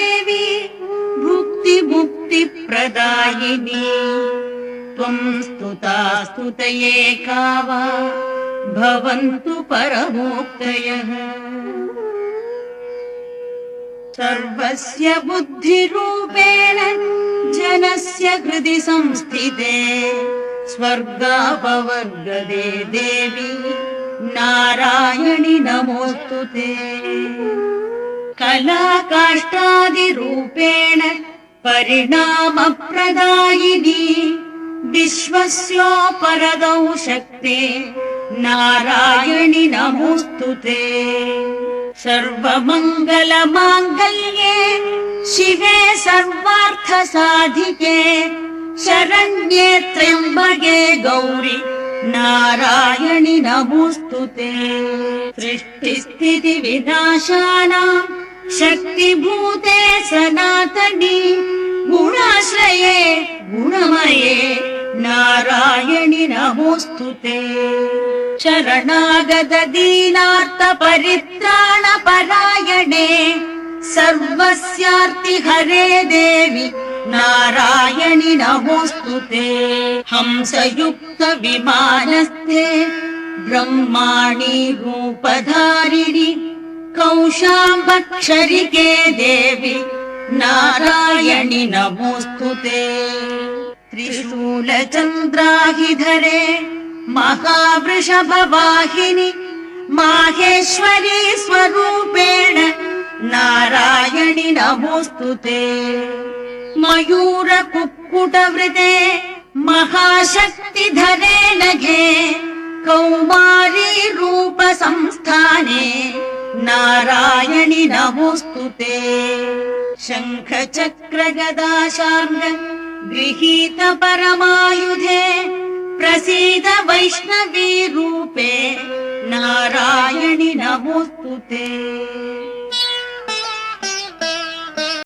देवी भुक्ति मुक्ति प्रदायिनी त्वं स्तुता स्तुतये का वा भवन्तु परमोक्तयः सर्वस्य बुद्धिरूपेण जनस्य हृदि संस्थिते स्वर्गापवर्गदे देवी नारायणि नमोस्तुते कलाकाष्ठादिरूपेण परिणामप्रदायिनी विश्वस्योपरदौ शक्ते नारायणि नमोस्तुते सर्वमङ्गलमाङ्गल्ये शिवे सर्वार्थसाधिके शरण्ये त्र्यम्बके गौरि नारायणि नमोस्तुते सृष्टिस्थितिविनाशानां शक्तिभूते सनातनी गुणाश्रये गुणमये नारायणि नमोस्तुते शरणागत दीनार्थ परित्राण परायणे सर्वस्यार्ति हरे देवी नारायणि नमोस्तुते हंसयुक्त विमानस्थे ब्रह्माणि रूपधारिणि कौशाम्बक्षरिके देवी नारायणि नमोस्तुते त्रिशूलचन्द्राहिधरे महावृषभवाहिनि माहेश्वरी स्वरूपेण नारायणि नमोस्तुते मयूरकुक्कुटवृते महाशक्तिधरे नघे कौमारी रूपसंस्थाने नारायणि नमोस्तुते शङ्खचक्रगदाशार्ङ्ग गृहीत परमायुधे प्रसीद वैष्णवी रूपे नारायणि नमोस्तुते।